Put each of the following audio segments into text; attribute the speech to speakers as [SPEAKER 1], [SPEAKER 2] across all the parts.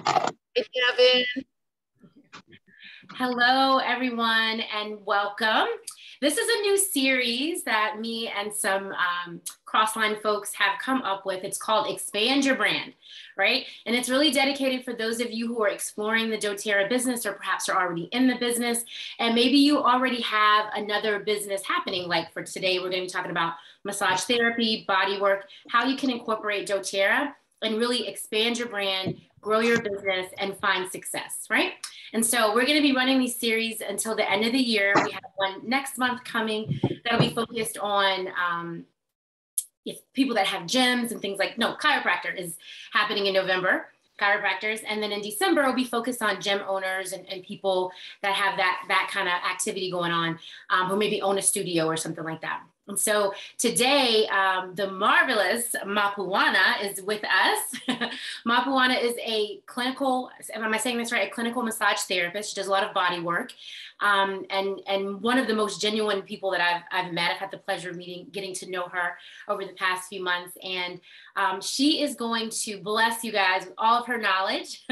[SPEAKER 1] Hey, Kevin.
[SPEAKER 2] Hello, everyone, and welcome. This is a new series that me and some Crossline folks have come up with. It's called Expand Your Brand, right? And it's really dedicated for those of you who are exploring the doTERRA business or perhaps are already in the business. And maybe you already have another business happening. Like for today, we're going to be talking about massage therapy, body work, how you can incorporate doTERRA and really expand your brand, grow your business, and find success, right? And so we're going to be running these series until the end of the year. We have one next month coming that'll be focused on if people that have gyms and things like, no, chiropractor is happening in November, chiropractors. And then in December, we'll be focused on gym owners and people that have that kind of activity going on, who maybe own a studio or something like that. And so today, the marvelous Mapuana is with us. Mapuana is a clinical, am I saying this right? A clinical massage therapist. She does a lot of body work. And one of the most genuine people that I've met. I've had the pleasure of getting to know her over the past few months. And she is going to bless you guys with all of her knowledge.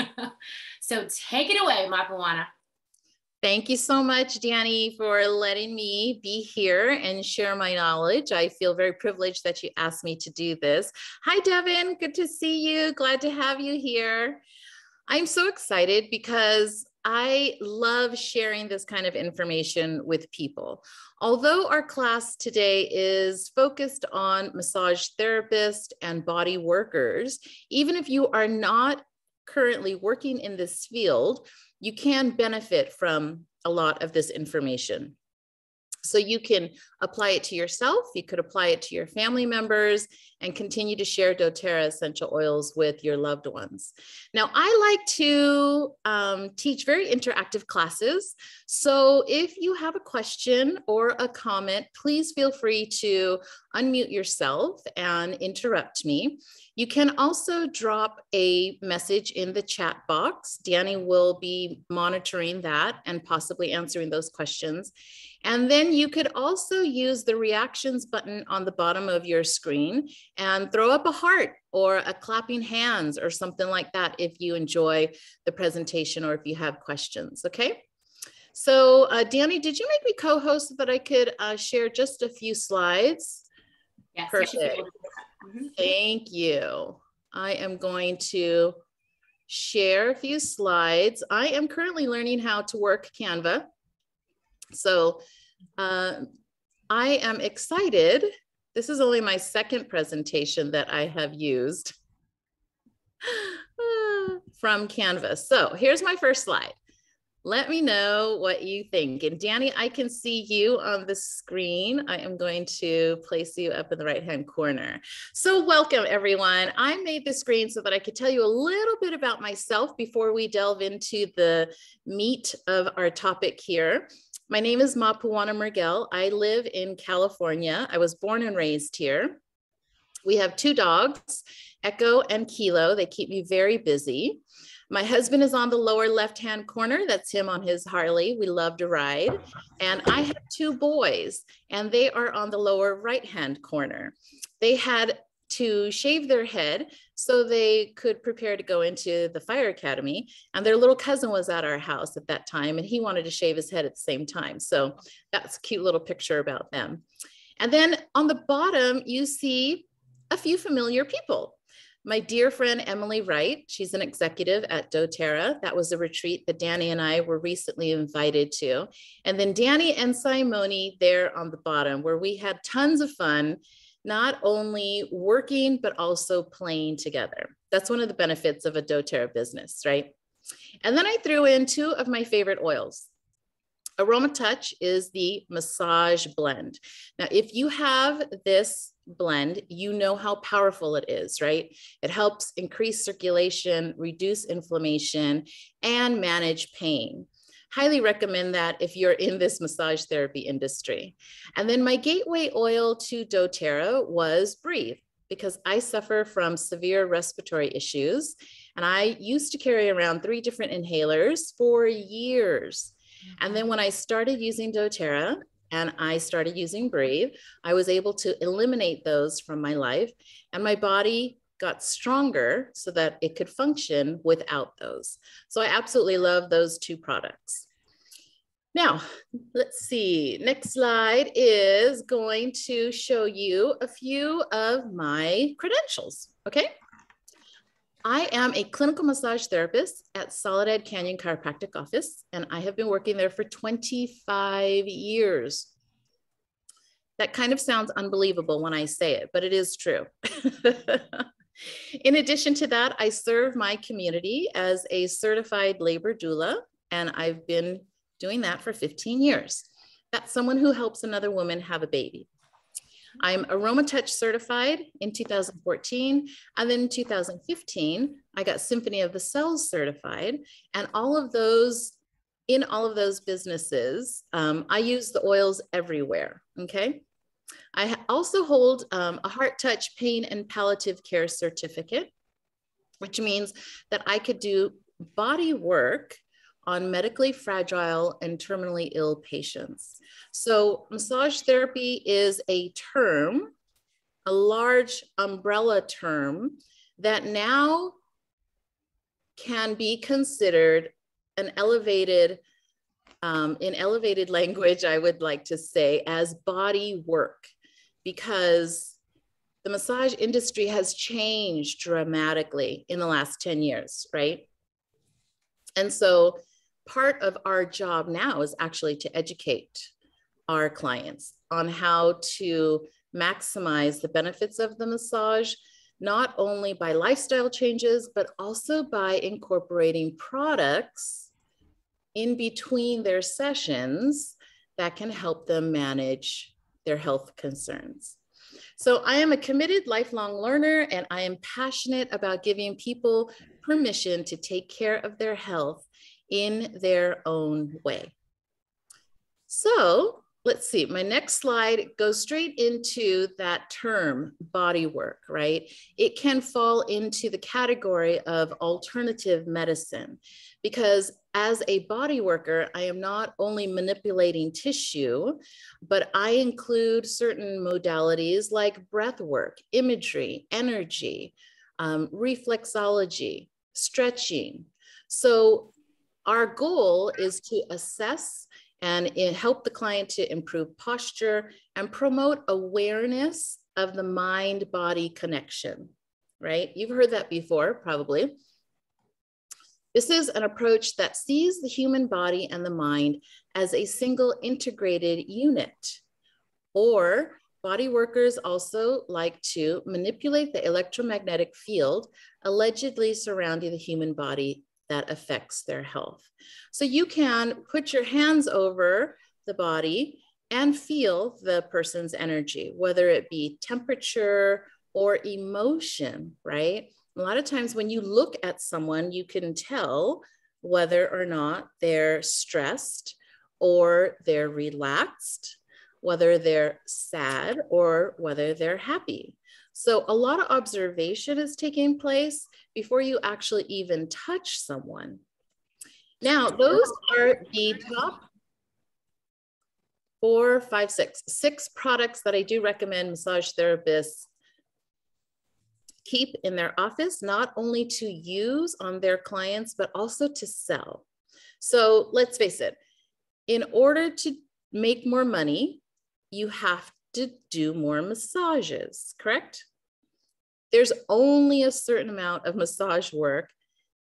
[SPEAKER 2] So take it away, Mapuana.
[SPEAKER 1] Thank you so much, Danny, for letting me be here and share my knowledge. I feel very privileged that you asked me to do this. Hi, Devin. Good to see you. Glad to have you here. I'm so excited because I love sharing this kind of information with people. Although our class today is focused on massage therapists and body workers, even if you are not currently working in this field, you can benefit from a lot of this information. So you can apply it to yourself, you could apply it to your family members, and continue to share doTERRA essential oils with your loved ones. Now, I like to teach very interactive classes. So if you have a question or a comment, please feel free to unmute yourself and interrupt me. You can also drop a message in the chat box. Danny will be monitoring that and possibly answering those questions. And then you could also use the reactions button on the bottom of your screen and throw up a heart or a clapping hands or something like that if you enjoy the presentation or if you have questions, okay? So Danny, did you make me co-host so that I could share just a few slides?
[SPEAKER 2] Yes.
[SPEAKER 1] Perfect. Thank you. I am going to share a few slides. I am currently learning how to work Canva. So I am excited. This is only my second presentation that I have used from Canva. So here's my first slide. Let me know what you think. And Danny, I can see you on the screen. I am going to place you up in the right-hand corner. So welcome, everyone. I made this screen so that I could tell you a little bit about myself before we delve into the meat of our topic here. My name is Mapuana Mergel. I live in California. I was born and raised here. We have two dogs, Echo and Kilo. They keep me very busy. My husband is on the lower left-hand corner. That's him on his Harley. We love to ride. And I have two boys, and they are on the lower right-hand corner. They had to shave their head so they could prepare to go into the fire academy. And their little cousin was at our house at that time, and he wanted to shave his head at the same time. So that's a cute little picture about them. And then on the bottom, you see a few familiar people. My dear friend, Emily Wright, she's an executive at doTERRA. That was a retreat that Danny and I were recently invited to. And then Danny and Simone there on the bottom, where we had tons of fun, not only working, but also playing together. That's one of the benefits of a doTERRA business, right? And then I threw in two of my favorite oils. Aroma Touch is the massage blend. Now, if you have this blend, you know how powerful it is, right? It helps increase circulation, reduce inflammation, and manage pain. Highly recommend that if you're in this massage therapy industry. And then my gateway oil to doTERRA was Breathe, because I suffer from severe respiratory issues. And I used to carry around 3 different inhalers for years. And then when I started using doTERRA and I started using Breathe, I was able to eliminate those from my life, and my body got stronger so that it could function without those. So I absolutely love those two products. Now, let's see. Next slide is going to show you a few of my credentials, okay? I am a clinical massage therapist at Soledad Canyon Chiropractic Office, and I have been working there for 25 years. That kind of sounds unbelievable when I say it, but it is true. In addition to that, I serve my community as a certified labor doula, and I've been doing that for 15 years. That's someone who helps another woman have a baby. I'm AromaTouch certified in 2014, and then in 2015, I got Symphony of the Cells certified, and in all of those businesses, I use the oils everywhere, okay? I also hold a Heart Touch Pain and Palliative Care certificate, which means that I could do body work on medically fragile and terminally ill patients. So massage therapy is a term, a large umbrella term that now can be considered an elevated, in elevated language, I would like to say, as body work, because the massage industry has changed dramatically in the last 10 years, right? And so part of our job now is actually to educate our clients on how to maximize the benefits of the massage, not only by lifestyle changes, but also by incorporating products in between their sessions that can help them manage their health concerns. So I am a committed lifelong learner, and I am passionate about giving people permission to take care of their health in their own way. So let's see, my next slide goes straight into that term, body work, right? It can fall into the category of alternative medicine, because as a body worker, I am not only manipulating tissue, but I include certain modalities like breath work, imagery, energy, reflexology, stretching. So our goal is to assess and help the client to improve posture and promote awareness of the mind-body connection, right? You've heard that before, probably. This is an approach that sees the human body and the mind as a single integrated unit. Or body workers also like to manipulate the electromagnetic field allegedly surrounding the human body that affects their health. So you can put your hands over the body and feel the person's energy, whether it be temperature or emotion, right? A lot of times when you look at someone, you can tell whether or not they're stressed or they're relaxed, whether they're sad or whether they're happy. So a lot of observation is taking place before you actually even touch someone. Now, those are the top six products that I do recommend massage therapists keep in their office, not only to use on their clients, but also to sell. So let's face it, in order to make more money, you have to do more massages, correct? There's only a certain amount of massage work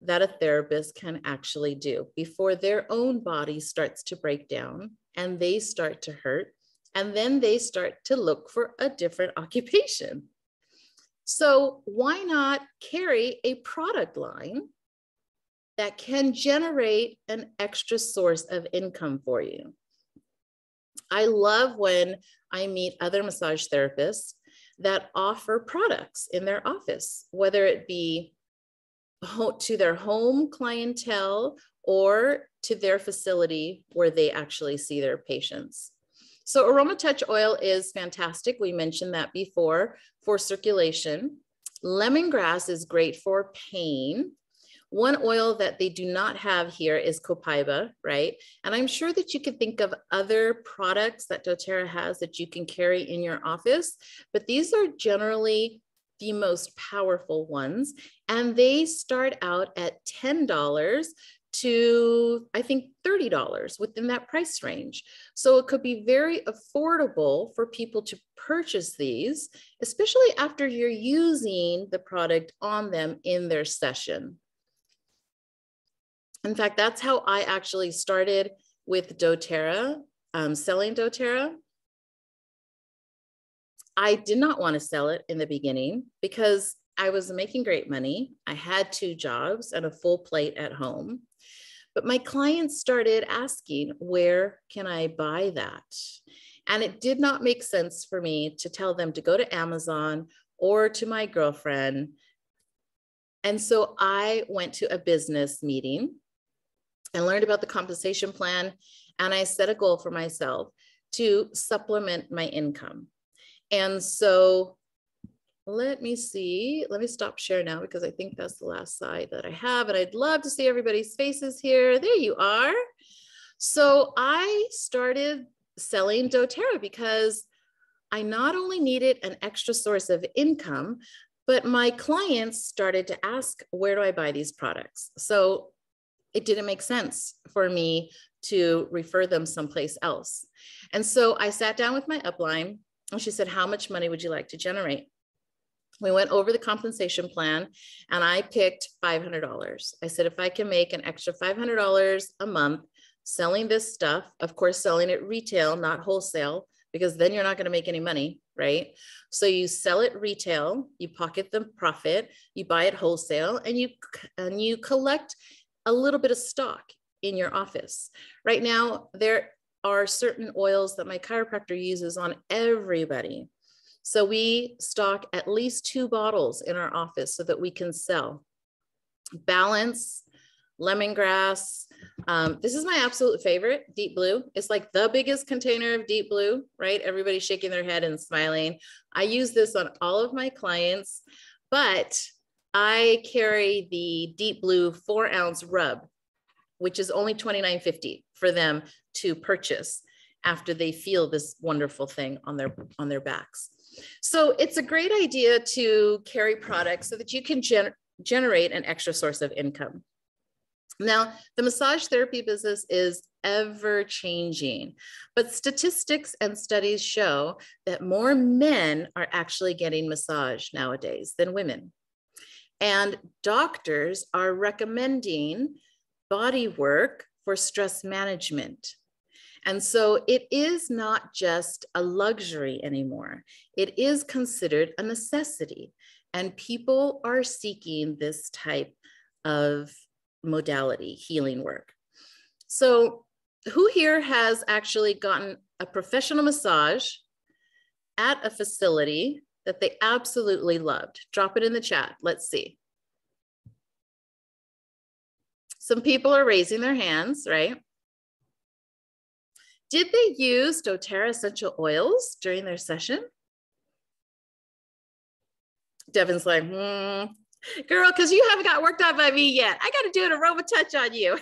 [SPEAKER 1] that a therapist can actually do before their own body starts to break down and they start to hurt, and then they start to look for a different occupation. So why not carry a product line that can generate an extra source of income for you? I love when I meet other massage therapists that offer products in their office, whether it be to their home clientele or to their facility where they actually see their patients. So AromaTouch oil is fantastic. We mentioned that before, for circulation. Lemongrass is great for pain. One oil that they do not have here is copaiba, right? And I'm sure that you could think of other products that doTERRA has that you can carry in your office, but these are generally the most powerful ones. And they start out at $10 to, I think, $30 within that price range. So it could be very affordable for people to purchase these, especially after you're using the product on them in their session. In fact, that's how I actually started with doTERRA, selling doTERRA. I did not want to sell it in the beginning because I was making great money. I had 2 jobs and a full plate at home. But my clients started asking, where can I buy that? And it did not make sense for me to tell them to go to Amazon or to my girlfriend. And so I went to a business meeting and learned about the compensation plan. And I set a goal for myself to supplement my income. And so let me see, let me stop share now because I think that's the last slide that I have, and I'd love to see everybody's faces here. There you are. So I started selling doTERRA because I not only needed an extra source of income, but my clients started to ask, where do I buy these products? So it didn't make sense for me to refer them someplace else. And so I sat down with my upline and she said, how much money would you like to generate? We went over the compensation plan and I picked $500. I said, if I can make an extra $500 a month selling this stuff, of course, selling it retail, not wholesale, because then you're not going to make any money, right? So you sell it retail, you pocket the profit, you buy it wholesale, and you collect a little bit of stock in your office. Right now, there are certain oils that my chiropractor uses on everybody. So we stock at least 2 bottles in our office so that we can sell. Balance, lemongrass. This is my absolute favorite, Deep Blue. It's like the biggest container of Deep Blue, right? Everybody's shaking their head and smiling. I use this on all of my clients, but I carry the Deep Blue 4-ounce rub, which is only $29.50 for them to purchase after they feel this wonderful thing on their backs. So it's a great idea to carry products so that you can generate an extra source of income. Now, the massage therapy business is ever changing, but statistics and studies show that more men are actually getting massage nowadays than women. And doctors are recommending body work for stress management. And so it is not just a luxury anymore. It is considered a necessity. And people are seeking this type of modality, healing work. So who here has actually gotten a professional massage at a facility that they absolutely loved? Drop it in the chat. Let's see. Some people are raising their hands, right? Did they use doTERRA essential oils during their session? Devin's like, girl, because you haven't got worked on by me yet. I got to do an aroma touch on you.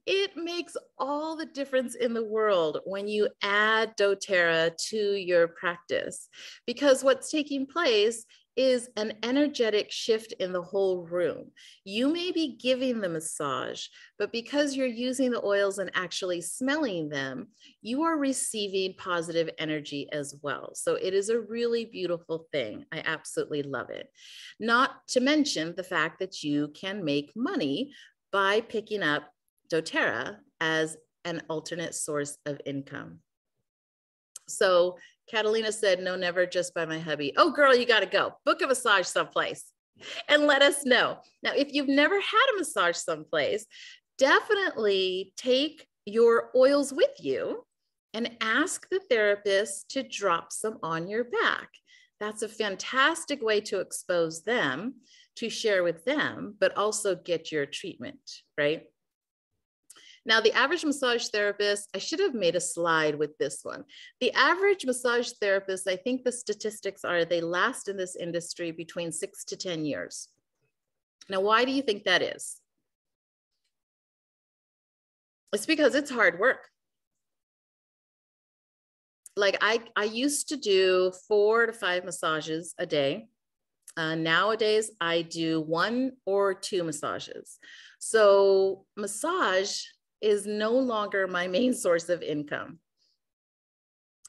[SPEAKER 1] It makes all the difference in the world when you add doTERRA to your practice, because what's taking place is an energetic shift in the whole room. You may be giving the massage, but because you're using the oils and actually smelling them, you are receiving positive energy as well. So it is a really beautiful thing. I absolutely love it. Not to mention the fact that you can make money by picking up doTERRA as an alternate source of income. So Catalina said, no, never, just by my hubby. Oh, girl, you got to go. Book a massage someplace and let us know. Now, if you've never had a massage someplace, definitely take your oils with you and ask the therapist to drop some on your back. That's a fantastic way to expose them, to share with them, but also get your treatment, right? Now, the average massage therapist, I should have made a slide with this one. The average massage therapist, I think the statistics are they last in this industry between 6 to 10 years. Now, why do you think that is? It's because it's hard work. like I used to do 4 to 5 massages a day. Nowadays, I do 1 or 2 massages. So massage is no longer my main source of income.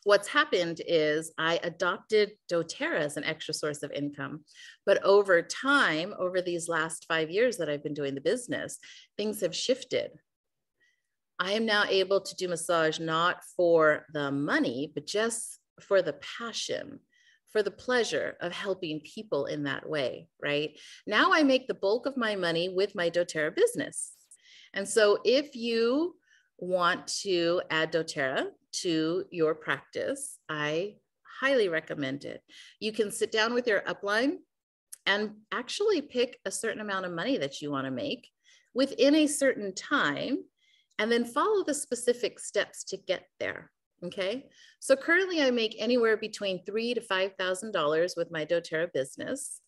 [SPEAKER 1] What's happened is I adopted doTERRA as an extra source of income. But over time, over these last 5 years that I've been doing the business, things have shifted. I am now able to do massage not for the money, but just for the passion, for the pleasure of helping people in that way, right? Now I make the bulk of my money with my doTERRA business. And so if you want to add doTERRA to your practice, I highly recommend it. You can sit down with your upline and actually pick a certain amount of money that you want to make within a certain time, and then follow the specific steps to get there. Okay. So currently I make anywhere between $3,000 to $5,000 with my doTERRA business,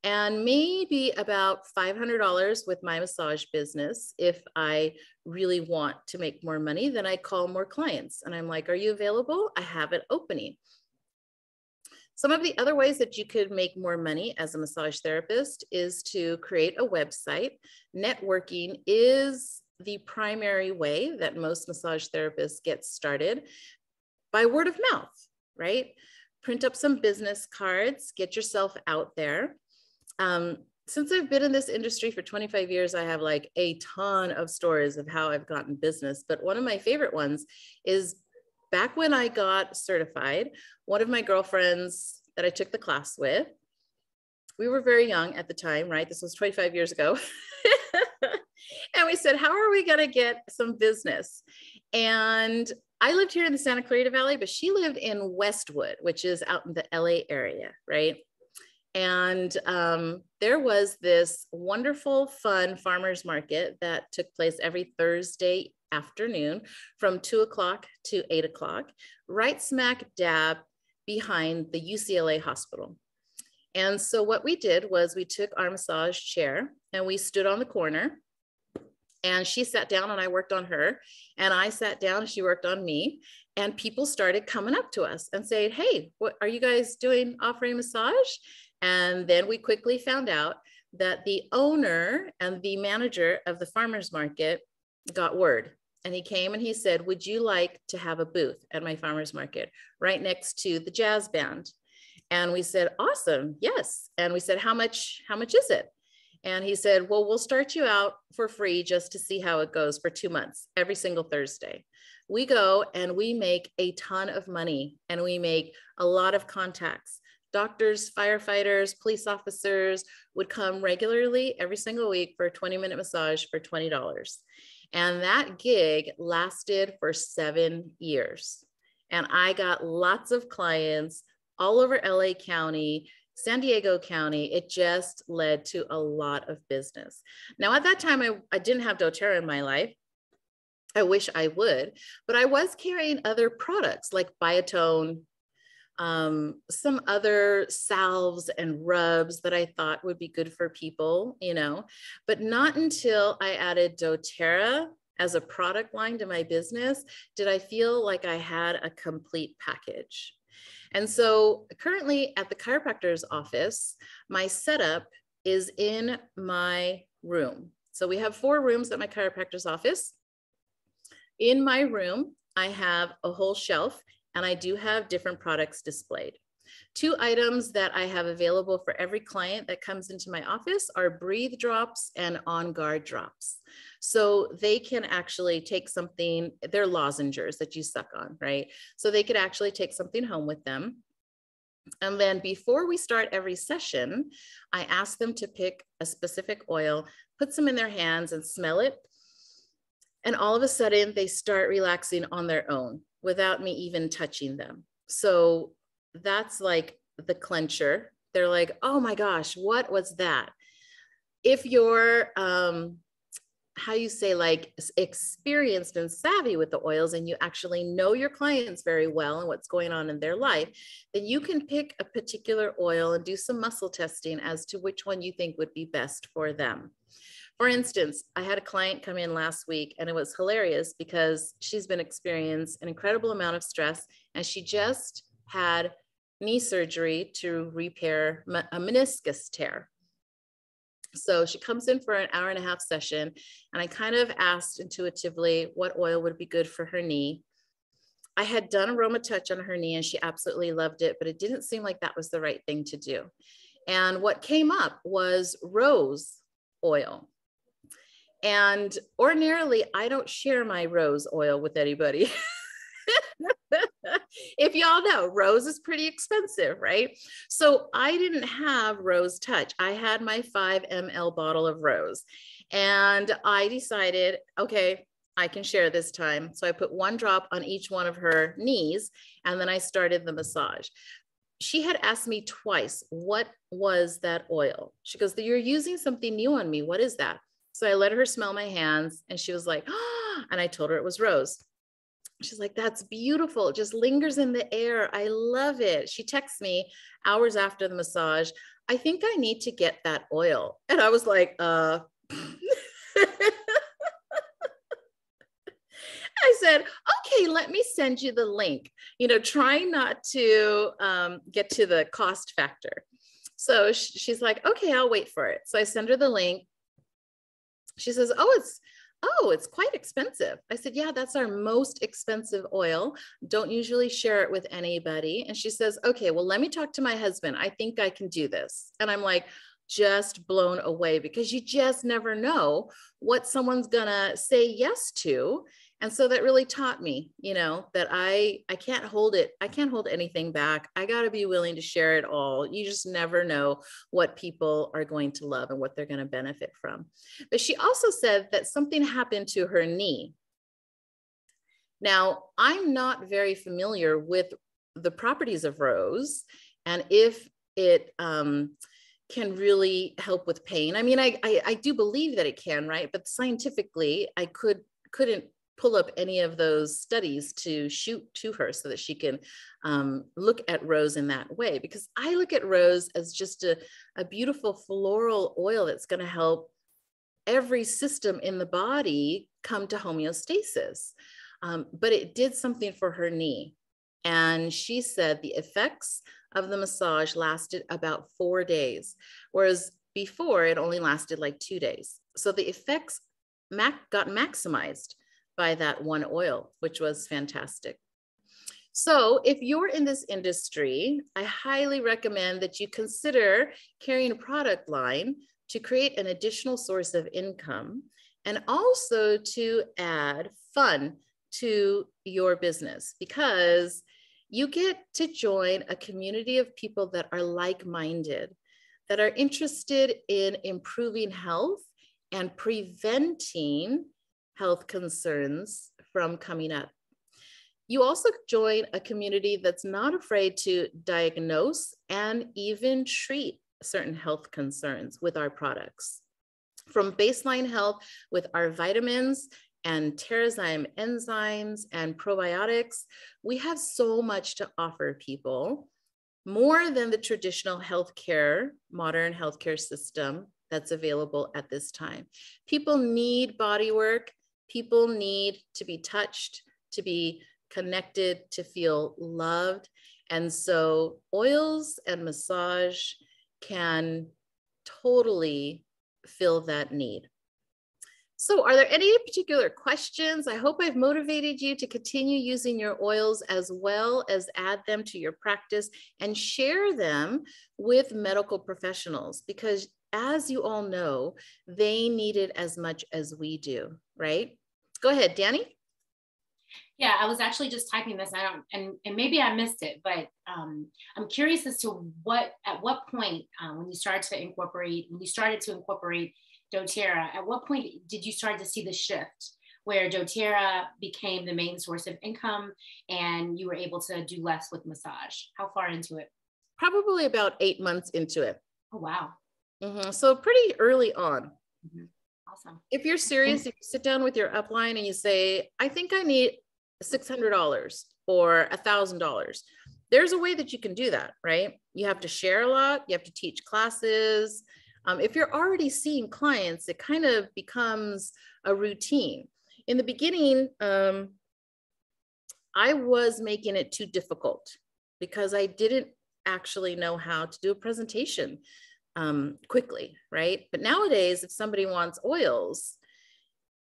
[SPEAKER 1] and maybe about $500 with my massage business. If I really want to make more money, then I call more clients and I'm like, are you available? I have an opening. Some of the other ways that you could make more money as a massage therapist is to create a website. Networking is the primary way that most massage therapists get started, by word of mouth, right? Print up some business cards, get yourself out there. Since I've been in this industry for 25 years, I have like a ton of stories of how I've gotten business. But one of my favorite ones is back when I got certified, one of my girlfriends that I took the class with, we were very young at the time, right? This was 25 years ago. And we said, how are we going to get some business? And I lived here in the Santa Clarita Valley, but she lived in Westwood, which is out in the LA area, right? And there was this wonderful, fun farmers market that took place every Thursday afternoon from 2 o'clock to 8 o'clock, right smack dab behind the UCLA hospital. And so what we did was we took our massage chair and we stood on the corner, and she sat down and I worked on her, and I sat down and she worked on me. And people started coming up to us and saying, hey, what are you guys doing, offering massage? And then we quickly found out that the owner and the manager of the farmer's market got word. And he came and he said, would you like to have a booth at my farmer's market right next to the jazz band? And we said, awesome, yes. And we said, how much is it? And he said, well, we'll start you out for free just to see how it goes for 2 months, every single Thursday. We go and we make a ton of money, and we make a lot of contacts. Doctors, firefighters, police officers would come regularly every single week for a 20-minute massage for $20. And that gig lasted for 7 years. And I got lots of clients all over LA County, San Diego County. It just led to a lot of business. Now, at that time, I didn't have doTERRA in my life. I wish I would, but I was carrying other products like Biotone, some other salves and rubs that I thought would be good for people, you know, but not until I added doTERRA as a product line to my business did I feel like I had a complete package. And so currently at the chiropractor's office, my setup is in my room. So we have 4 rooms at my chiropractor's office. In my room, I have a whole shelf, and I do have different products displayed. 2 items that I have available for every client that comes into my office are Breathe Drops and On Guard Drops. So they can actually take something, they're lozenges that you suck on, right? So they could actually take something home with them. And then before we start every session, I ask them to pick a specific oil, put some in their hands and smell it. And all of a sudden they start relaxing on their own without me even touching them. So that's like the clencher. They're like, oh my gosh, what was that? If you're, how you say, like experienced and savvy with the oils, and you actually know your clients very well and what's going on in their life, then you can pick a particular oil and do some muscle testing as to which one you think would be best for them. For instance, I had a client come in last week, and it was hilarious because she's been experiencing an incredible amount of stress and she just had knee surgery to repair a meniscus tear. So she comes in for an 1.5-hour session, and I kind of asked intuitively what oil would be good for her knee. I had done aroma touch on her knee and she absolutely loved it, but it didn't seem like that was the right thing to do. And what came up was rose oil. And ordinarily, I don't share my rose oil with anybody. If y'all know, rose is pretty expensive, right? So I didn't have rose touch. I had my 5 ml bottle of rose, and I decided, okay, I can share this time. So I put 1 drop on each one of her knees, and then I started the massage. She had asked me twice, what was that oil? She goes, you're using something new on me. What is that? So I let her smell my hands, and she was like, oh, and I told her it was rose. She's like, that's beautiful. It just lingers in the air. I love it. She texts me hours after the massage, I think I need to get that oil. And I was like, I said, okay, let me send you the link, trying not to get to the cost factor. So she's like, okay, I'll wait for it. So I send her the link. She says, oh, it's quite expensive. I said, yeah, that's our most expensive oil. Don't usually share it with anybody. And she says, okay, well, let me talk to my husband. I think I can do this. And I'm like, just blown away, because you just never know what someone's gonna say yes to. And so that really taught me, that I can't hold it. I can't hold anything back. I got to be willing to share it all. You just never know what people are going to love and what they're going to benefit from. But she also said that something happened to her knee. Now, I'm not very familiar with the properties of rose and if it can really help with pain. I mean, I do believe that it can, right? But scientifically, I couldn't pull up any of those studies to shoot to her so that she can look at rose in that way, because I look at rose as just a beautiful floral oil that's going to help every system in the body come to homeostasis. But it did something for her knee. And she said the effects of the massage lasted about 4 days, whereas before it only lasted like 2 days. So the effects got maximized by that one oil, which was fantastic. So if you're in this industry, I highly recommend that you consider carrying a product line to create an additional source of income, and also to add fun to your business, because you get to join a community of people that are like-minded, that are interested in improving health and preventing health concerns from coming up. You also join a community that's not afraid to diagnose and even treat certain health concerns with our products. From baseline health with our vitamins and Terrazyme enzymes and probiotics, we have so much to offer people, more than the traditional healthcare, modern healthcare system that's available at this time. People need body work. People need to be touched, to be connected, to feel loved. And so oils and massage can totally fill that need. So are there any particular questions? I hope I've motivated you to continue using your oils, as well as add them to your practice and share them with medical professionals, because as you all know, they need it as much as we do, right? Go ahead, Danny.
[SPEAKER 2] Yeah, I was actually just typing this. And maybe I missed it, but I'm curious as to at what point when you started to incorporate dōTERRA, at what point did you start to see the shift where dōTERRA became the main source of income and you were able to do less with massage? How far into it?
[SPEAKER 1] Probably about 8 months into it.
[SPEAKER 2] Oh, wow.
[SPEAKER 1] Mm-hmm. So pretty early on.
[SPEAKER 2] Mm-hmm. Awesome.
[SPEAKER 1] If you're serious, if you sit down with your upline and you say, I think I need $600 or $1,000, there's a way that you can do that, right? You have to share a lot. You have to teach classes. If you're already seeing clients, it kind of becomes a routine. In the beginning, I was making it too difficult because I didn't actually know how to do a presentation quickly, right? But nowadays, if somebody wants oils,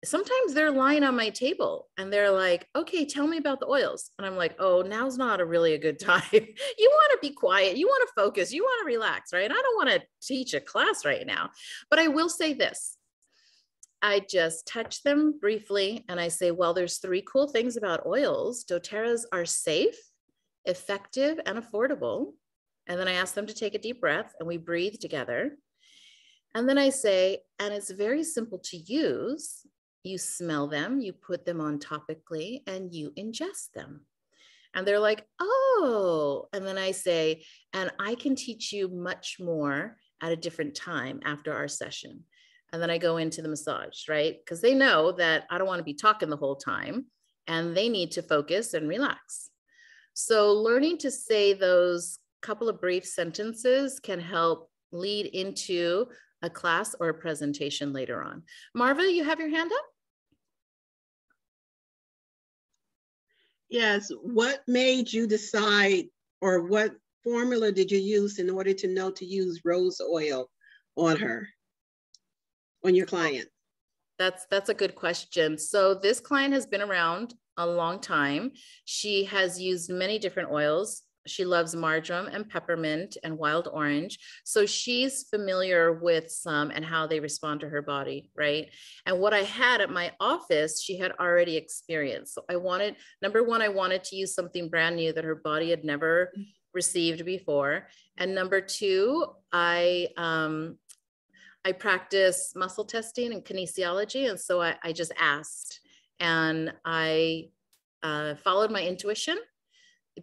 [SPEAKER 1] sometimes they're lying on my table and they're like, okay, tell me about the oils. And I'm like, oh, now's not a good time. You want to be quiet. You want to focus. You want to relax, right? I don't want to teach a class right now. But I will say this. I just touch them briefly and I say, well, there's 3 cool things about oils. doTERRAs are safe, effective, and affordable. And then I ask them to take a deep breath and we breathe together. And then I say, and it's very simple to use. You smell them, you put them on topically, and you ingest them. And they're like, oh, and then I say, and I can teach you much more at a different time after our session. And then I go into the massage, right? Because they know that I don't want to be talking the whole time and they need to focus and relax. So learning to say those couple of brief sentences can help lead into a class or a presentation later on. Marva, you have your hand up?
[SPEAKER 3] Yes. What made you decide, or what formula did you use in order to know to use rose oil on her, on your client?
[SPEAKER 1] That's a good question. So this client has been around a long time. She has used many different oils. She loves marjoram and peppermint and wild orange. So she's familiar with some and how they respond to her body, right? And what I had at my office, she had already experienced. So I wanted, number one, I wanted to use something brand new that her body had never received before. And number two, I practice muscle testing and kinesiology. And so I just asked and I followed my intuition,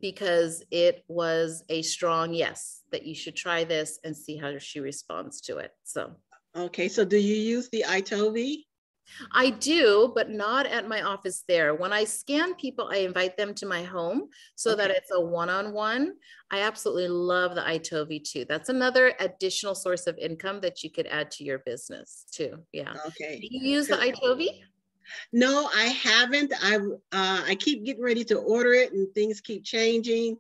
[SPEAKER 1] because it was a strong yes, that you should try this and see how she responds to it. So.
[SPEAKER 3] Okay, so do you use the iTovi?
[SPEAKER 1] I do, but not at my office there. When I scan people, I invite them to my home so that it's a one-on-one. I absolutely love the iTovi too. That's another additional source of income that you could add to your business too. Yeah.
[SPEAKER 3] Okay.
[SPEAKER 1] Do you use the iTovi?
[SPEAKER 3] No, I haven't. I keep getting ready to order it and things keep changing.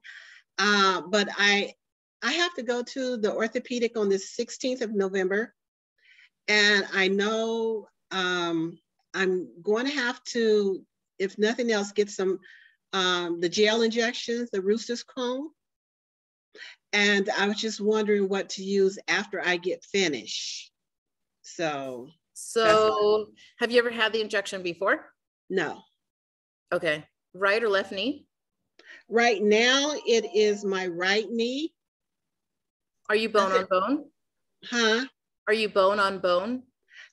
[SPEAKER 3] But I have to go to the orthopedic on the 16th of November. And I know I'm going to have to, if nothing else, get some, the gel injections, the Rooster's Cone. And I was just wondering what to use after I get finished. So
[SPEAKER 1] have you ever had the injection before?
[SPEAKER 3] No.
[SPEAKER 1] Okay. Right or left knee?
[SPEAKER 3] Right now, it is my right knee.
[SPEAKER 1] Are you bone on bone?
[SPEAKER 3] Huh?
[SPEAKER 1] Are you bone on bone?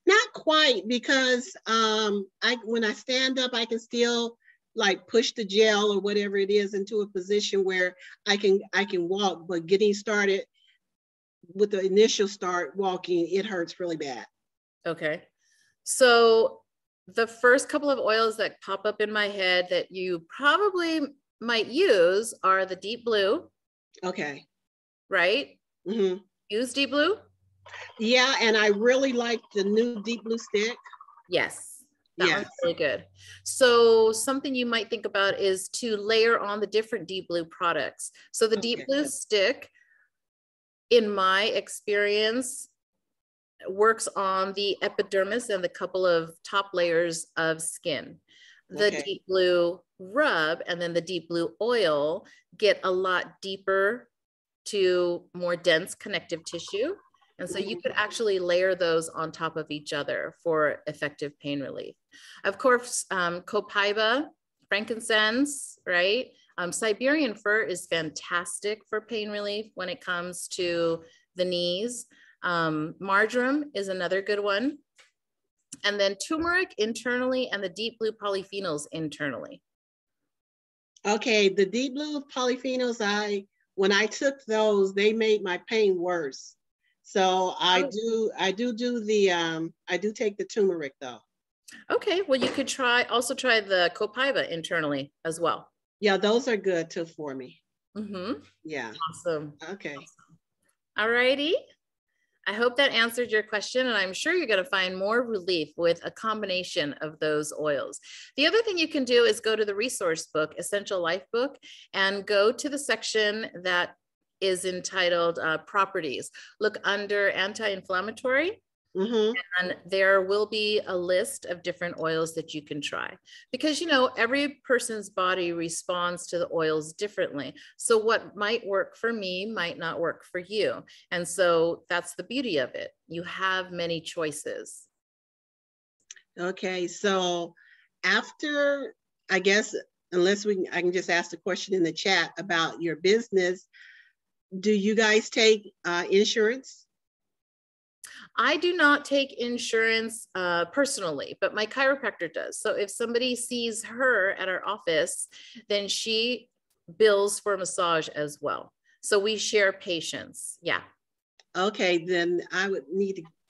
[SPEAKER 3] Not quite, because when I stand up, I can still like push the gel or whatever it is into a position where I can walk, but getting started with the initial start walking, it hurts really bad.
[SPEAKER 1] Okay. So the first couple of oils that pop up in my head that you probably might use are the deep blue.
[SPEAKER 3] Okay.
[SPEAKER 1] Right?
[SPEAKER 3] Mm-hmm.
[SPEAKER 1] Use deep blue?
[SPEAKER 3] Yeah, and I really like the new deep blue stick.
[SPEAKER 1] Yes. That one's really good. So something you might think about is to layer on the different deep blue products. So the deep blue stick, in my experience, works on the epidermis and the couple of top layers of skin. The deep blue rub and then the deep blue oil get a lot deeper to more dense connective tissue. And so you could actually layer those on top of each other for effective pain relief. Of course, copaiba, frankincense, right? Siberian fir is fantastic for pain relief when it comes to the knees. Marjoram is another good one. And then turmeric internally and the deep blue polyphenols internally.
[SPEAKER 3] Okay, the deep blue polyphenols, when I took those, they made my pain worse. So I do take the turmeric though. Okay, well you could also try the copaiba internally as well. Yeah, those are good too for me. Mm-hmm. Yeah. Awesome. Okay. Awesome. All righty.
[SPEAKER 1] I hope that answered your question, and I'm sure you're going to find more relief with a combination of those oils. The other thing you can do is go to the resource book, Essential Life book, and go to the section that is entitled Properties. Look under anti-inflammatory.
[SPEAKER 3] Mm-hmm.
[SPEAKER 1] And there will be a list of different oils that you can try, because, you know, every person's body responds to the oils differently. So what might work for me might not work for you. And so that's the beauty of it. You have many choices.
[SPEAKER 3] Okay. So after, I guess, unless I can just ask the question in the chat about your business. Do you guys take insurance?
[SPEAKER 1] I do not take insurance personally, but my chiropractor does. So if somebody sees her at our office, then she bills for massage as well. So we share patients. Yeah.
[SPEAKER 3] Okay, then I would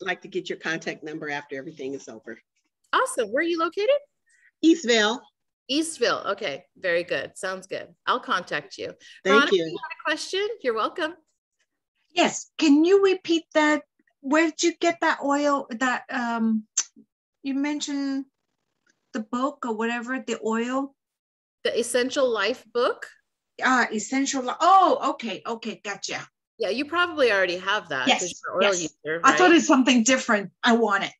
[SPEAKER 3] like to get your contact number after everything is over.
[SPEAKER 1] Awesome. Where are you located?
[SPEAKER 3] Eastville.
[SPEAKER 1] Eastville. Okay. Very good. Sounds good. I'll contact you.
[SPEAKER 3] Thank
[SPEAKER 1] Veronica,
[SPEAKER 3] you.
[SPEAKER 1] you had a question? You're welcome.
[SPEAKER 4] Yes. Can you repeat that? Where did you get that oil that you mentioned, the book or whatever, the oil?
[SPEAKER 1] The Essential Life book.
[SPEAKER 4] Essential. Oh, okay. Okay. Gotcha.
[SPEAKER 1] Yeah, you probably already have that.
[SPEAKER 4] Yes.
[SPEAKER 1] You're an oil
[SPEAKER 4] Yes.
[SPEAKER 1] user,
[SPEAKER 4] I
[SPEAKER 1] right?
[SPEAKER 4] thought it's something different. I want it.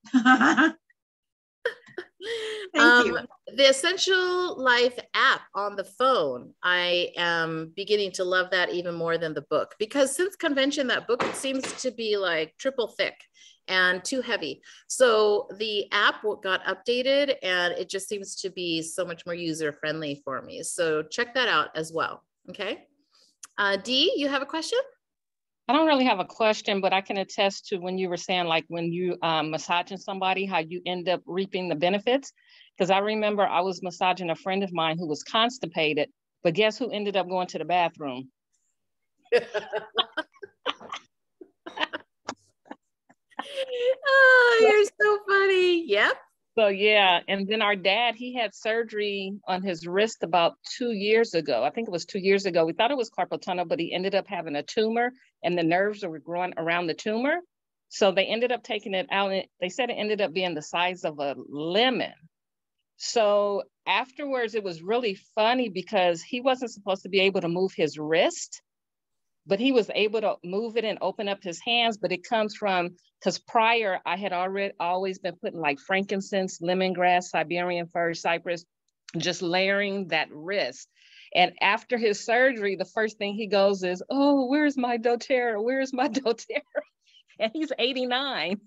[SPEAKER 4] Thank you.
[SPEAKER 1] The Essential Life app on the phone, I am beginning to love that even more than the book, because since convention, that book seems to be like triple thick and too heavy. So the app got updated and it just seems to be so much more user friendly for me. So check that out as well. Okay. Dee, you have a question?
[SPEAKER 5] I don't really have a question, but I can attest to when you were saying, like when you massaging somebody, how you end up reaping the benefits. Because I remember I was massaging a friend of mine who was constipated, but guess who ended up going to the bathroom?
[SPEAKER 1] Oh, you're so funny. Yep.
[SPEAKER 5] So yeah, and then our dad, he had surgery on his wrist about 2 years ago. I think it was 2 years ago. We thought it was carpal tunnel, but he ended up having a tumor and the nerves were growing around the tumor. So they ended up taking it out. And they said it ended up being the size of a lemon. So afterwards, it was really funny because he wasn't supposed to be able to move his wrist, but he was able to move it and open up his hands. But it comes from, because prior I had always been putting like frankincense, lemongrass, Siberian fir, cypress, just layering that wrist. And after his surgery, the first thing he goes is, "Oh, where's my doTERRA? Where's my doTERRA?" And he's 89.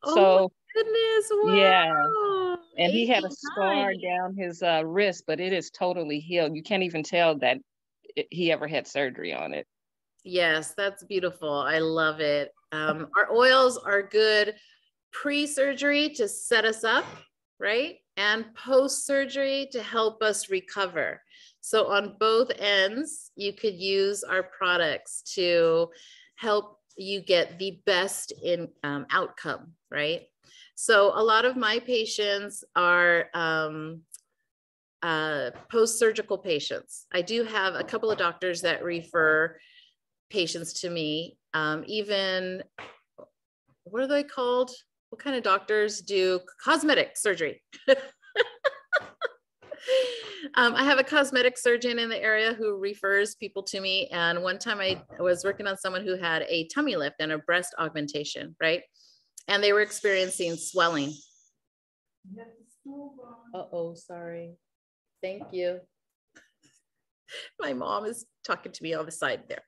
[SPEAKER 1] Oh,
[SPEAKER 5] So
[SPEAKER 1] my goodness. Wow.
[SPEAKER 5] yeah. And he had a
[SPEAKER 1] 89.
[SPEAKER 5] scar down his wrist, but it is totally healed. You can't even tell that he ever had surgery on it.
[SPEAKER 1] Yes, that's beautiful. I love it. Our oils are good pre-surgery to set us up, right? And post-surgery to help us recover. So on both ends, you could use our products to help you get the best in outcome, right? So a lot of my patients are post-surgical patients. I do have a couple of doctors that refer patients to me. Even, what are they called? What kind of doctors do cosmetic surgery? I have a cosmetic surgeon in the area who refers people to me. And one time I was working on someone who had a tummy lift and a breast augmentation, right? And they were experiencing swelling. Uh-oh, sorry. Thank you. My mom is talking to me on the side there.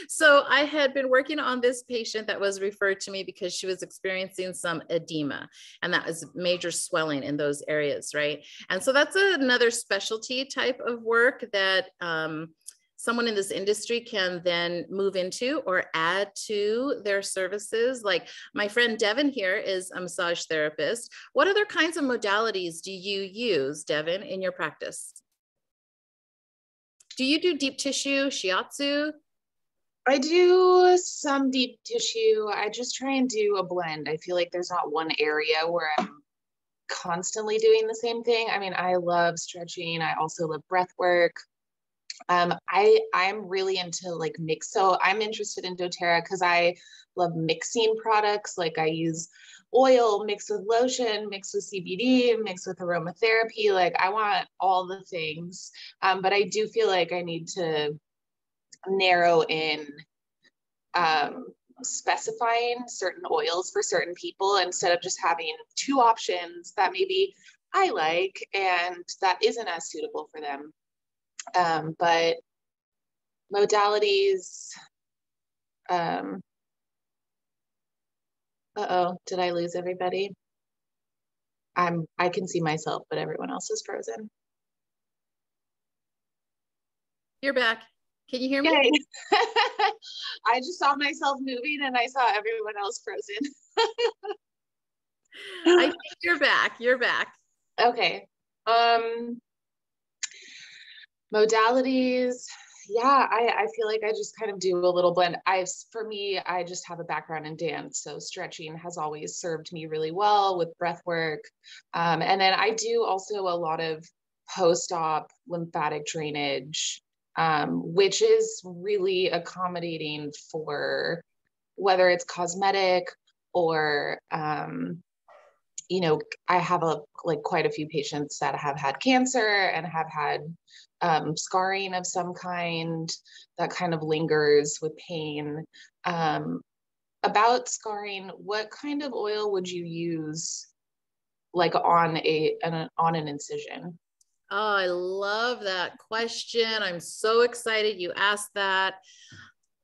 [SPEAKER 1] So I had been working on this patient that was referred to me because she was experiencing some edema, and that was major swelling in those areas, right? And so that's another specialty type of work that someone in this industry can then move into or add to their services. Like my friend Devin here is a massage therapist. What other kinds of modalities do you use, Devin, in your practice? Do you do deep tissue, shiatsu?
[SPEAKER 6] I do some deep tissue. I just try and do a blend. I feel like there's not one area where I'm constantly doing the same thing. I mean, I love stretching. I also love breath work. I'm really into like mix. So I'm interested in doTERRA because I love mixing products. Like I use oil mixed with lotion, mixed with CBD, mixed with aromatherapy. Like I want all the things. But I do feel like I need to narrow in specifying certain oils for certain people instead of just having 2 options that maybe I like and that isn't as suitable for them. But modalities, uh-oh, did I lose everybody? I can see myself, but everyone else is frozen.
[SPEAKER 1] You're back. Can you hear me?
[SPEAKER 6] Yay. I just saw myself moving and I saw everyone else frozen.
[SPEAKER 1] I think you're back. You're back.
[SPEAKER 6] Okay. Modalities. Yeah, I feel like I just kind of do a little blend. For me, I just have a background in dance. So stretching has always served me really well with breath work. And then I do also a lot of post-op lymphatic drainage, which is really accommodating for whether it's cosmetic or, you know, I have quite a few patients that have had cancer and have had scarring of some kind that kind of lingers with pain. About scarring, what kind of oil would you use like on an incision?
[SPEAKER 1] Oh, I love that question. I'm so excited you asked that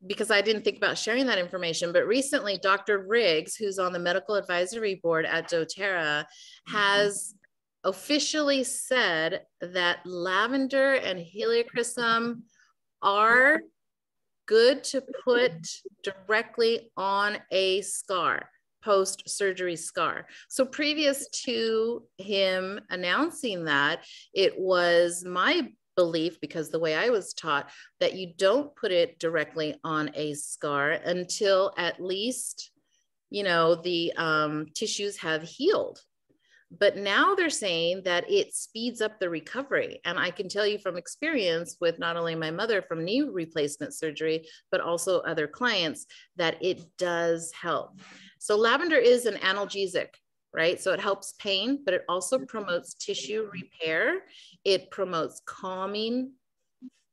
[SPEAKER 1] because I didn't think about sharing that information. But recently, Dr. Riggs, who's on the medical advisory board at doTERRA, has officially said that lavender and helichrysum are good to put directly on a scar, post-surgery scar. So previous to him announcing that, it was my belief, because the way I was taught, that you don't put it directly on a scar until at least, you know, the tissues have healed. But now they're saying that it speeds up the recovery. And I can tell you from experience with not only my mother from knee replacement surgery, but also other clients, that it does help. So lavender is an analgesic, right? So it helps pain, but it also promotes tissue repair. It promotes calming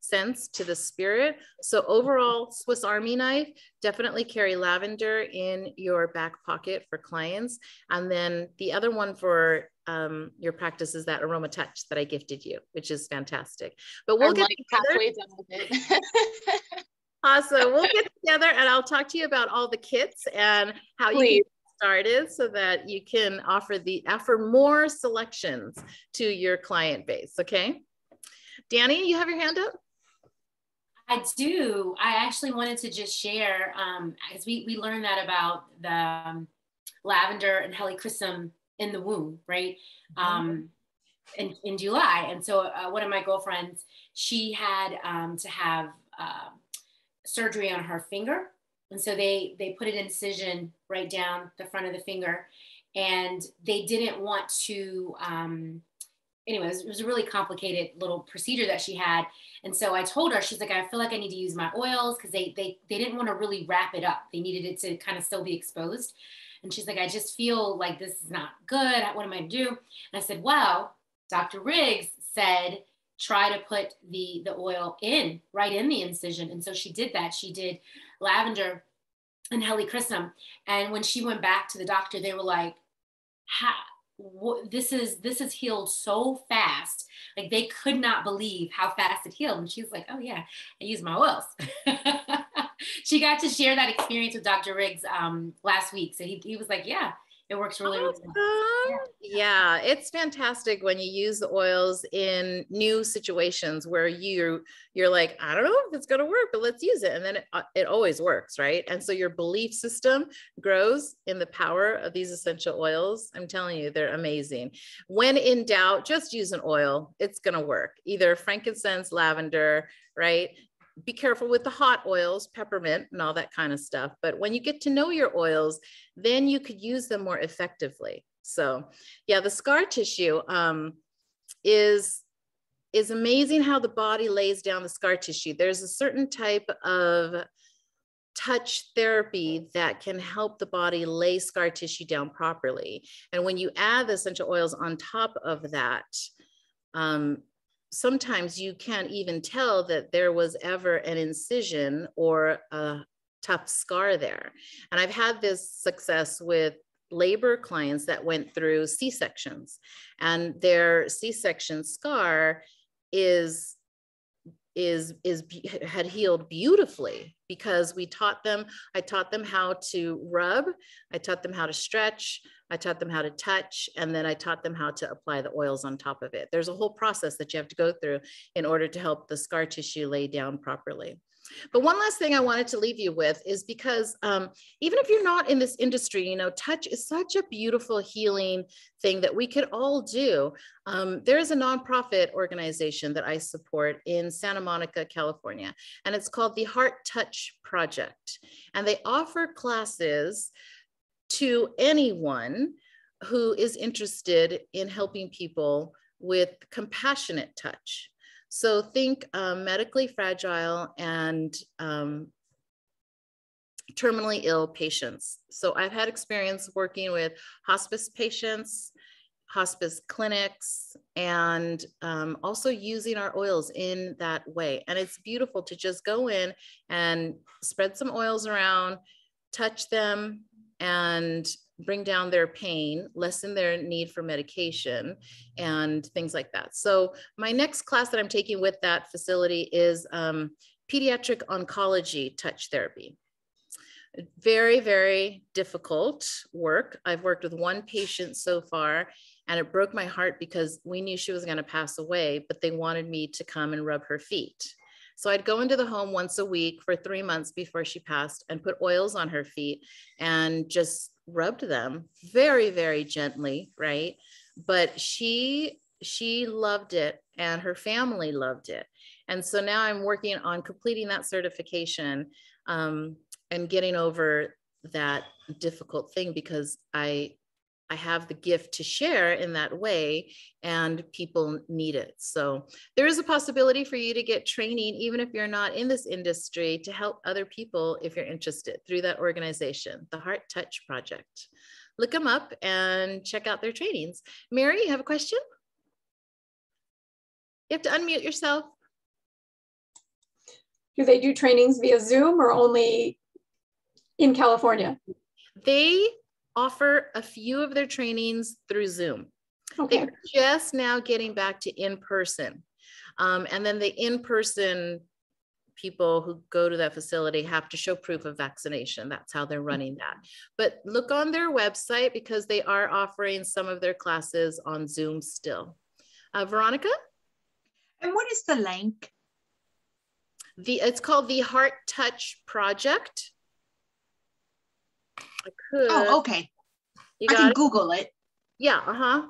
[SPEAKER 1] sense to the spirit. So overall, Swiss Army knife, definitely carry lavender in your back pocket for clients. And then the other one for your practice is that Aroma Touch that I gifted you, which is fantastic. But we'll get
[SPEAKER 6] halfway done with it.
[SPEAKER 1] Awesome. We'll get together and I'll talk to you about all the kits and how you can get started so that you can offer more selections to your client base. Okay. Danny, you have your hand up?
[SPEAKER 2] I do. I actually wanted to just share, as we learned that about the lavender and helichrysum in the womb, right? In July. And so one of my girlfriends, she had to have surgery on her finger. And so they put an incision right down the front of the finger, and they didn't want to, anyways, it was a really complicated little procedure that she had. And so I told her, she's like, I feel like I need to use my oils, because they didn't want to really wrap it up. They needed it to kind of still be exposed. And she's like, I just feel like this is not good. What am I to do? And I said, well, Dr. Riggs said, try to put the oil right in the incision. And so she did that. She did lavender and helichrysum. And when she went back to the doctor, they were like, this is healed so fast. Like they could not believe how fast it healed. And she was like, oh yeah, I use my oils. She got to share that experience with Dr. Riggs last week. So he was like, yeah, it works really, really well.
[SPEAKER 1] Yeah, it's fantastic when you use the oils in new situations where you're like, I don't know if it's going to work, but let's use it. And then it always works, right? And so your belief system grows in the power of these essential oils. I'm telling you, they're amazing. When in doubt, just use an oil. It's going to work. Either frankincense, lavender, right? Be careful with the hot oils, peppermint and all that kind of stuff. But when you get to know your oils, then you could use them more effectively. So yeah, the scar tissue is is amazing how the body lays down the scar tissue. There's a certain type of touch therapy that can help the body lay scar tissue down properly. And when you add the essential oils on top of that, sometimes you can't even tell that there was ever an incision or a tough scar there. And I've had this success with labor clients that went through C-sections, and their C-section scar had healed beautifully because I taught them how to rub, I taught them how to stretch, I taught them how to touch, and then I taught them how to apply the oils on top of it. There's a whole process that you have to go through in order to help the scar tissue lay down properly. But one last thing I wanted to leave you with is because even if you're not in this industry, you know, touch is such a beautiful healing thing that we could all do. There is a nonprofit organization that I support in Santa Monica, California, and it's called the Heart Touch Project. And they offer classes to anyone who is interested in helping people with compassionate touch. So think medically fragile and terminally ill patients. So I've had experience working with hospice patients, hospice clinics, and also using our oils in that way. And it's beautiful to just go in and spread some oils around, touch them, and bring down their pain, lessen their need for medication, and things like that. So my next class that I'm taking with that facility is Pediatric Oncology Touch Therapy. Very, very difficult work. I've worked with one patient so far, and it broke my heart because we knew she was going to pass away, but they wanted me to come and rub her feet. So I'd go into the home once a week for 3 months before she passed and put oils on her feet and just rubbed them very, very gently, right? But she loved it and her family loved it. And so now I'm working on completing that certification and getting over that difficult thing because I have the gift to share in that way and people need it. So there is a possibility for you to get training, even if you're not in this industry, to help other people if you're interested through that organization, the Heart Touch Project. Look them up and check out their trainings. Mary, you have a question? You have to unmute yourself.
[SPEAKER 7] Do they do trainings via Zoom or only in California?
[SPEAKER 1] They offer a few of their trainings through Zoom. Okay. They're just now getting back to in-person. And then the in-person people who go to that facility have to show proof of vaccination. That's how they're running that. But look on their website because they are offering some of their classes on Zoom still. Veronica?
[SPEAKER 4] And what is the link?
[SPEAKER 1] It's called the Heart Touch Project.
[SPEAKER 4] Oh, okay. I can Google it.
[SPEAKER 1] Yeah,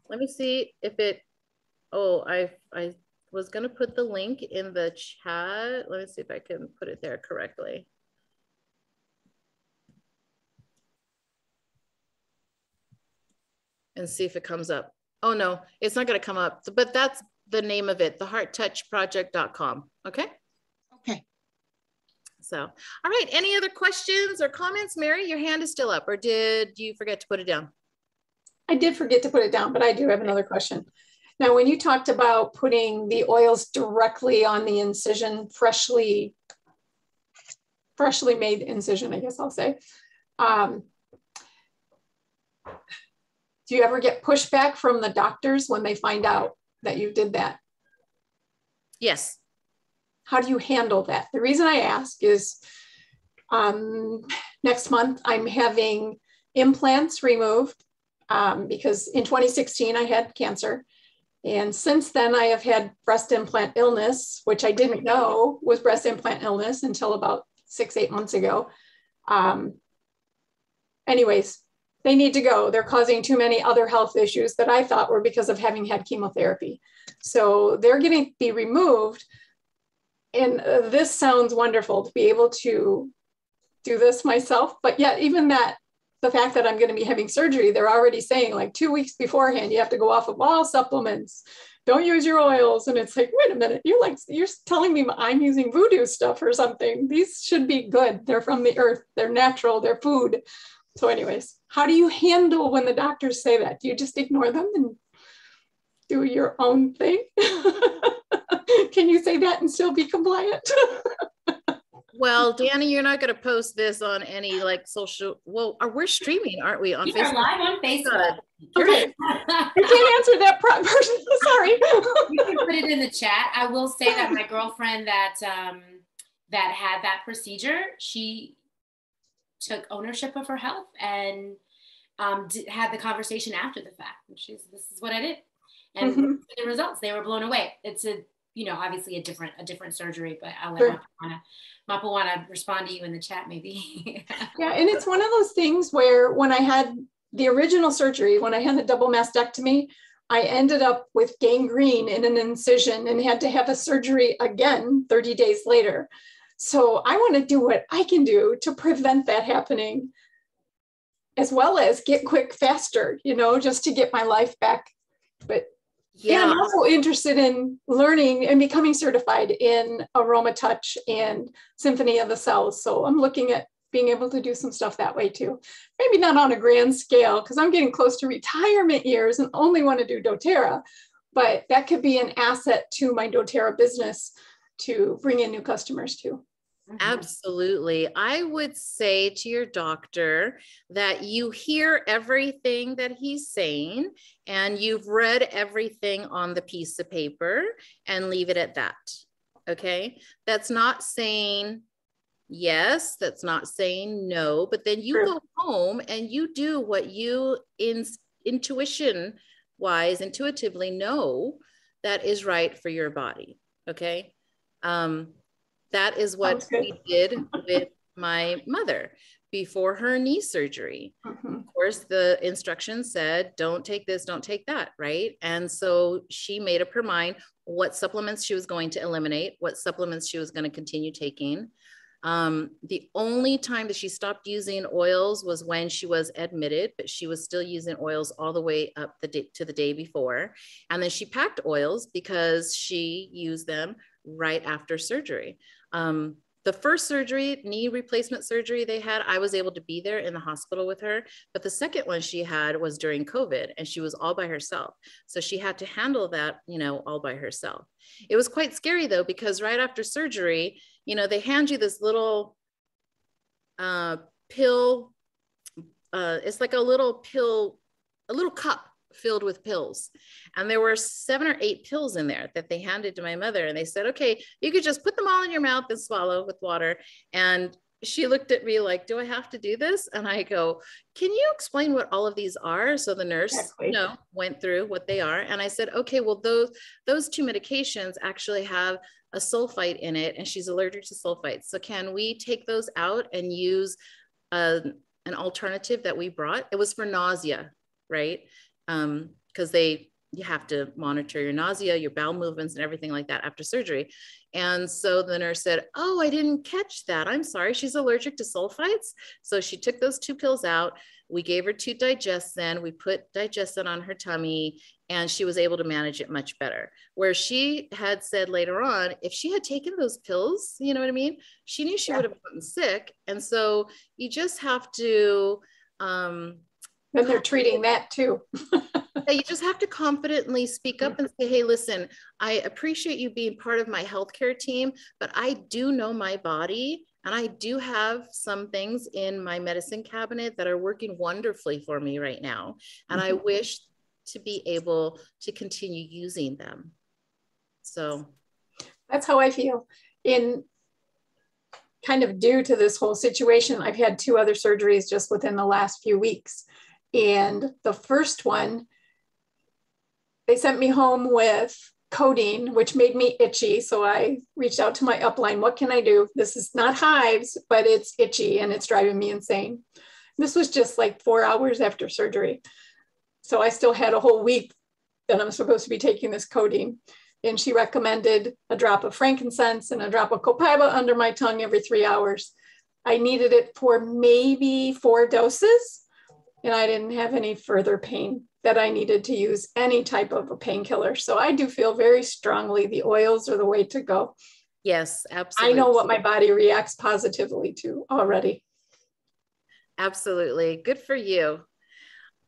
[SPEAKER 1] let me see if it, I was gonna put the link in the chat. Let me see if I can put it there correctly. And see if it comes up. Oh no, it's not gonna come up, but that's the name of it, thehearttouchproject.com, okay?
[SPEAKER 4] Okay.
[SPEAKER 1] So, all right, any other questions or comments? Mary, your hand is still up, or did you forget to put it down?
[SPEAKER 7] I did forget to put it down, but I do have another question. Now, when you talked about putting the oils directly on the incision, freshly made incision, I guess I'll say, do you ever get pushback from the doctors when they find out that you did that?
[SPEAKER 1] Yes.
[SPEAKER 7] How do you handle that? The reason I ask is next month I'm having implants removed because in 2016 I had cancer. And since then I have had breast implant illness, which I didn't know was breast implant illness until about 6-8 months ago. Anyways, they need to go. They're causing too many other health issues that I thought were because of having had chemotherapy. So they're going to be removed. And this sounds wonderful to be able to do this myself, but yet even that the fact that I'm going to be having surgery, they're already saying like 2 weeks beforehand, you have to go off of all supplements. Don't use your oils. And it's like, wait a minute, you're telling me I'm using voodoo stuff or something. These should be good. They're from the earth. They're natural. They're food. So anyways, how do you handle when the doctors say that? Do you just ignore them and do your own thing? Can you say that and still be compliant?
[SPEAKER 1] Well, Danny, you're not going to post this on any like social. Well, we're streaming, aren't we? On
[SPEAKER 2] You
[SPEAKER 1] Facebook.
[SPEAKER 2] are live on Facebook.
[SPEAKER 7] Okay. I can't answer that person. Sorry.
[SPEAKER 2] You can put it in the chat. I will say that my girlfriend that had that procedure, she took ownership of her health and had the conversation after the fact. And this is what I did. And the results, they were blown away. It's obviously a different surgery, but I'll let Mappa wanna respond to you in the chat maybe.
[SPEAKER 7] Yeah, and it's one of those things where when I had the original surgery, when I had the double mastectomy, I ended up with gangrene in an incision and had to have a surgery again 30 days later. So I want to do what I can do to prevent that happening, as well as get quick faster, just to get my life back. But yeah, I'm also interested in learning and becoming certified in aroma touch and symphony of the cells. So I'm looking at being able to do some stuff that way too. Maybe not on a grand scale because I'm getting close to retirement years and only want to do doTERRA, but that could be an asset to my doTERRA business to bring in new customers too.
[SPEAKER 1] Absolutely. I would say to your doctor that you hear everything that he's saying and you've read everything on the piece of paper and leave it at that. Okay. That's not saying yes, that's not saying no, but then you go home and you do what you intuitively know that is right for your body. Okay. That is what we did with my mother before her knee surgery. Of course, the instructions said, don't take this, don't take that, right? And so she made up her mind what supplements she was going to eliminate, what supplements she was going to continue taking. The only time that she stopped using oils was when she was admitted, but she was still using oils all the way up to the day before. And then she packed oils because she used them right after surgery. The first surgery, knee replacement surgery they had, I was able to be there in the hospital with her. But the second one she had was during COVID and she was all by herself. So she had to handle that, all by herself. It was quite scary though, because right after surgery, they hand you this little pill. It's like a little pill, a little cup filled with pills. And there were 7 or 8 pills in there that they handed to my mother. And they said, okay, you could just put them all in your mouth and swallow with water. And she looked at me like, do I have to do this? And I go, can you explain what all of these are? So the nurse, went through what they are. And I said, okay, well, those 2 medications actually have a sulfite in it and she's allergic to sulfites. So can we take those out and use an alternative that we brought? It was for nausea, right? Because you have to monitor your nausea, your bowel movements and everything like that after surgery. And so the nurse said, oh, I didn't catch that. I'm sorry. She's allergic to sulfites. So she took those 2 pills out. We gave her 2 Digestin. We put Digestin on her tummy and she was able to manage it much better. Where she had said later on, if she had taken those pills, you know what I mean? She knew she would have gotten sick. And so you just have to,
[SPEAKER 7] and they're treating that too.
[SPEAKER 1] You just have to confidently speak up and say, hey, listen, I appreciate you being part of my healthcare team, but I do know my body and I do have some things in my medicine cabinet that are working wonderfully for me right now. And I wish to be able to continue using them. So
[SPEAKER 7] that's how I feel. In kind of due to this whole situation, I've had 2 other surgeries just within the last few weeks. And the first one, they sent me home with codeine, which made me itchy. So I reached out to my upline. What can I do? This is not hives, but it's itchy and it's driving me insane. This was just like 4 hours after surgery. So I still had a whole week that I'm supposed to be taking this codeine. And she recommended a drop of frankincense and a drop of copaiba under my tongue every 3 hours. I needed it for maybe 4 doses. and I didn't have any further pain that I needed to use any type of a painkiller. So I do feel very strongly the oils are the way to go.
[SPEAKER 1] Yes, absolutely.
[SPEAKER 7] I know what my body reacts positively to already.
[SPEAKER 1] Absolutely. Good for you.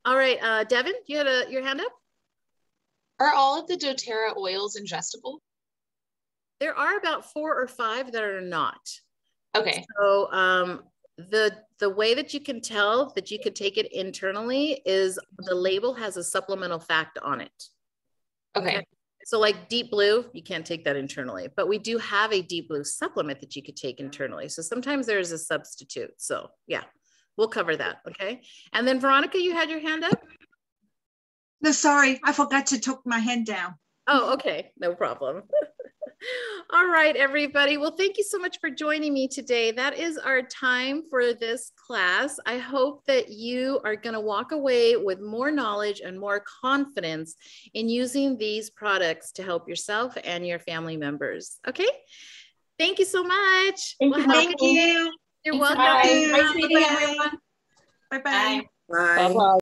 [SPEAKER 1] All right, Devin, you had your hand up?
[SPEAKER 6] Are all of the doTERRA oils ingestible?
[SPEAKER 1] There are about 4 or 5 that are not.
[SPEAKER 6] Okay.
[SPEAKER 1] So the way that you can tell that you could take it internally is the label has a supplemental fact on it.
[SPEAKER 6] Okay.
[SPEAKER 1] So like Deep Blue, you can't take that internally, but we do have a Deep Blue supplement that you could take internally. So sometimes there is a substitute. So yeah, we'll cover that. Okay. And then Veronica, you had your hand up?
[SPEAKER 4] No, sorry, I forgot to tuck my hand down.
[SPEAKER 1] Oh, okay. No problem. All right, everybody. Well, thank you so much for joining me today. That is our time for this class. I hope that you are going to walk away with more knowledge and more confidence in using these products to help yourself and your family members. Okay. Thank you so much.
[SPEAKER 7] Thank you.
[SPEAKER 4] Thank you.
[SPEAKER 1] You're
[SPEAKER 2] Thanks,
[SPEAKER 1] welcome.
[SPEAKER 2] bye.
[SPEAKER 7] Nice meeting everyone.
[SPEAKER 4] Bye-bye.
[SPEAKER 2] Bye.
[SPEAKER 3] Bye.
[SPEAKER 5] Bye-bye.